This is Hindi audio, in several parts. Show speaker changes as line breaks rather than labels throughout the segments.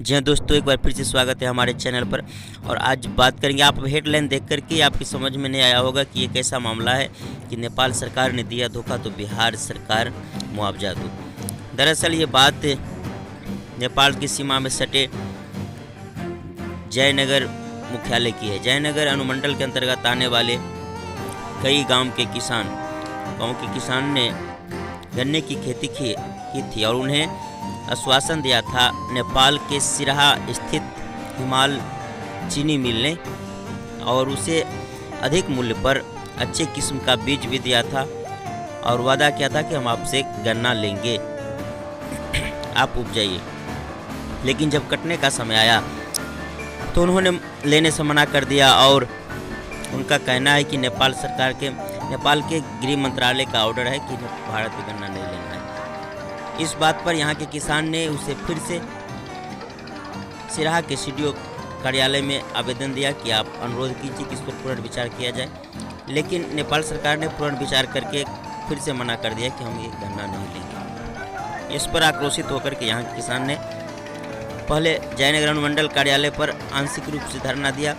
जी हाँ दोस्तों, एक बार फिर से स्वागत है हमारे चैनल पर। और आज बात करेंगे, आप हेडलाइन देख करके आपकी समझ में नहीं आया होगा कि ये कैसा मामला है कि नेपाल सरकार ने दिया धोखा तो बिहार सरकार मुआवजा दो। दरअसल ये बात नेपाल की सीमा में सटे जयनगर मुख्यालय की है। जयनगर अनुमंडल के अंतर्गत आने वाले कई गांव के किसान ने गन्ने की खेती की थी और उन्हें आश्वासन दिया था नेपाल के सिराहा स्थित हिमाल चीनी मिल ने, और उसे अधिक मूल्य पर अच्छे किस्म का बीज भी दिया था और वादा किया था कि हम आपसे गन्ना लेंगे, आप उपजाइए। लेकिन जब कटने का समय आया तो उन्होंने लेने से मना कर दिया और उनका कहना है कि नेपाल के गृह मंत्रालय का ऑर्डर है कि भारत में गन्ना नहीं लेना है। इस बात पर यहाँ के किसान ने उसे फिर से सिराहा के सीडीओ कार्यालय में आवेदन दिया कि आप अनुरोध कीजिए कि इस पर पुनर्विचार किया जाए। लेकिन नेपाल सरकार ने पुनर्विचार करके फिर से मना कर दिया कि हम ये गन्ना नहीं लेंगे। इस पर आक्रोशित होकर के यहाँ के किसान ने पहले जयनगर अनुमंडल कार्यालय पर आंशिक रूप से धरना दिया।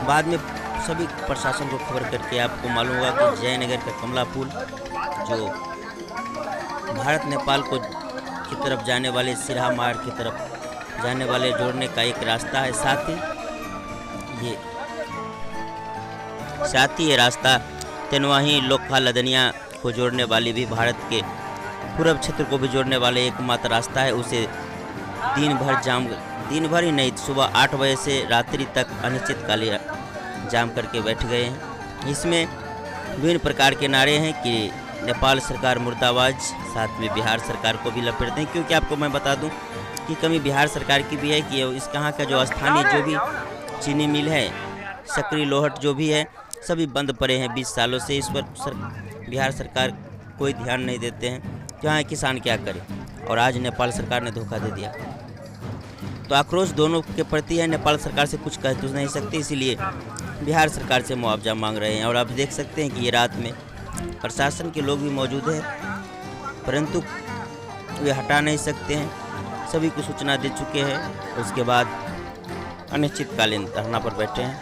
बाद में सभी प्रशासन को खबर करके आपको मालूम होगा कि जयनगर का कमला पुल, जो भारत नेपाल की तरफ जाने वाले सिराहा मार्ग की तरफ जाने वाले जोड़ने का एक रास्ता है, साथ ही ये रास्ता तेनवाही लोखा लदनिया को जोड़ने वाली भी भारत के पूर्व क्षेत्र को भी जोड़ने वाले एकमात्र रास्ता है। उसे दिन भर ही नहीं, सुबह 8 बजे से रात्रि तक अनिश्चितकालीन जाम करके बैठ गए हैं। इसमें विभिन्न प्रकार के नारे हैं कि नेपाल सरकार मुर्दाबाद, साथ में बिहार सरकार को भी लपेटते हैं, क्योंकि आपको मैं बता दूं कि कमी बिहार सरकार की भी है कि इस कहाँ का जो स्थानीय जो भी चीनी मिल है, सकरी लोहट जो भी है, सभी बंद पड़े हैं 20 सालों से। इस पर बिहार सरकार कोई ध्यान नहीं देते हैं, तो यहाँ किसान क्या करे। और आज नेपाल सरकार ने धोखा दे दिया, तो आक्रोश दोनों के प्रति है। नेपाल सरकार से कुछ कह तो नहीं सकते, इसीलिए बिहार सरकार से मुआवजा मांग रहे हैं। और आप देख सकते हैं कि ये रात में प्रशासन के लोग भी मौजूद हैं, परंतु वे हटा नहीं सकते हैं। सभी को सूचना दे चुके हैं, उसके बाद अनिश्चितकालीन धरना पर बैठे हैं।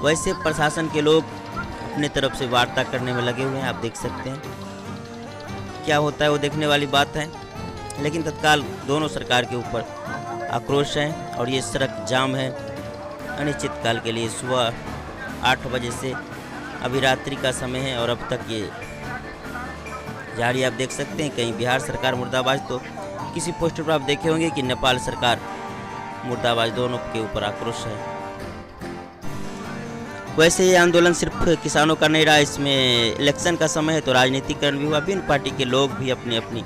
वैसे प्रशासन के लोग अपने तरफ से वार्ता करने में लगे हुए हैं, आप देख सकते हैं। क्या होता है वो देखने वाली बात है, लेकिन तत्काल दोनों सरकार के ऊपर आक्रोश है। और ये सड़क जाम है अनिश्चितकाल के लिए, सुबह 8 बजे से अभी रात्रि का समय है और अब तक ये जारी। आप देख सकते हैं कहीं बिहार सरकार मुर्दाबाद, तो किसी पोस्टर पर आप देखे होंगे कि नेपाल सरकार मुर्दाबाद, दोनों के ऊपर आक्रोश है। वैसे ये आंदोलन सिर्फ किसानों का नहीं रहा, इसमें इलेक्शन का समय है तो राजनीतिकरण भी हुआ। विभिन्न पार्टी के लोग भी अपनी अपनी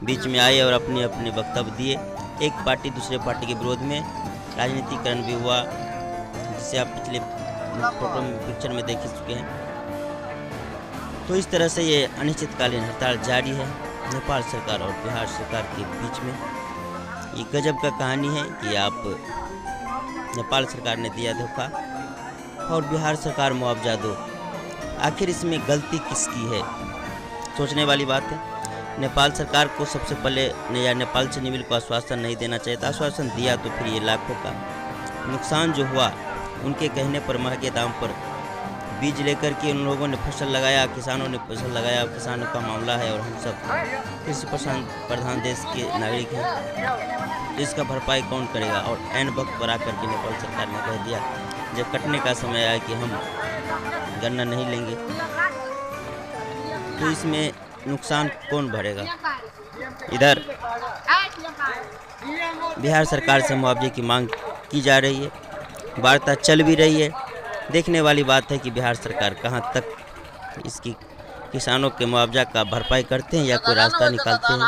बीच में आए और अपने अपने वक्तव्य दिए। एक पार्टी दूसरे पार्टी के विरोध में राजनीतिकरण भी हुआ, जिसे आप पिछले पिक्चर में देख चुके हैं। तो इस तरह से ये अनिश्चितकालीन हड़ताल जारी है नेपाल सरकार और बिहार सरकार के बीच में। ये गजब का कहानी है कि आप नेपाल सरकार ने दिया धोखा और बिहार सरकार मुआवजा दो। आखिर इसमें गलती किसकी है, सोचने वाली बात है। नेपाल सरकार को सबसे पहले नेपाल चीनी मिल को आश्वासन नहीं देना चाहिए था। आश्वासन दिया तो फिर ये लाखों का नुकसान जो हुआ, उनके कहने पर महंगे दाम पर बीज लेकर के उन लोगों ने फसल लगाया, किसानों ने फसल लगाया। किसानों का मामला है और हम सब कृषि प्रधान देश के नागरिक हैं, तो इसका भरपाई कौन करेगा। और एन वक्त पर आकर के नेपाल सरकार ने कह दिया, जब कटने का समय आया कि हम गन्ना नहीं लेंगे, तो इसमें नुकसान कौन भरेगा। इधर बिहार सरकार से मुआवजे की मांग की जा रही है, वार्ता चल भी रही है। देखने वाली बात है कि बिहार सरकार कहां तक इसकी किसानों के मुआवजा का भरपाई करते हैं या कोई रास्ता निकालते हैं।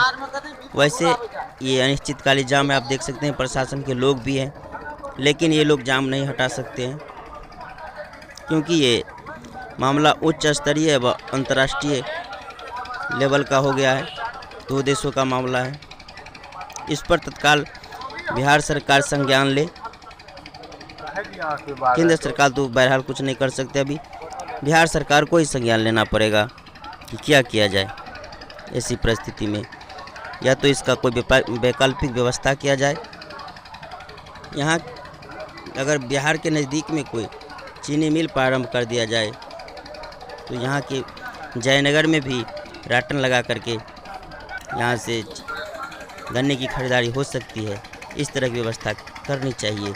वैसे ये अनिश्चितकालीन जाम है, आप देख सकते हैं प्रशासन के लोग भी हैं, लेकिन ये लोग जाम नहीं हटा सकते हैं, क्योंकि ये मामला उच्च स्तरीय व अंतर्राष्ट्रीय लेवल का हो गया है। 2 देशों का मामला है, इस पर तत्काल बिहार सरकार संज्ञान ले। केंद्र सरकार तो बहरहाल कुछ नहीं कर सकते, अभी बिहार सरकार को ही संज्ञान लेना पड़ेगा कि क्या किया जाए ऐसी परिस्थिति में। या तो इसका कोई वैकल्पिक व्यवस्था किया जाए। यहाँ अगर बिहार के नज़दीक में कोई चीनी मिल प्रारंभ कर दिया जाए तो यहाँ के जयनगर में भी राटन लगा करके यहाँ से गन्ने की खरीदारी हो सकती है। इस तरह की व्यवस्था करनी चाहिए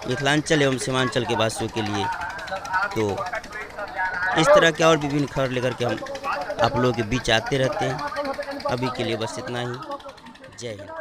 मिथिलांचल एवं सीमांचल के वासियों के लिए। तो इस तरह के और विभिन्न खबर लेकर के हम आप लोगों के बीच आते रहते हैं। अभी के लिए बस इतना ही। जय हिंद।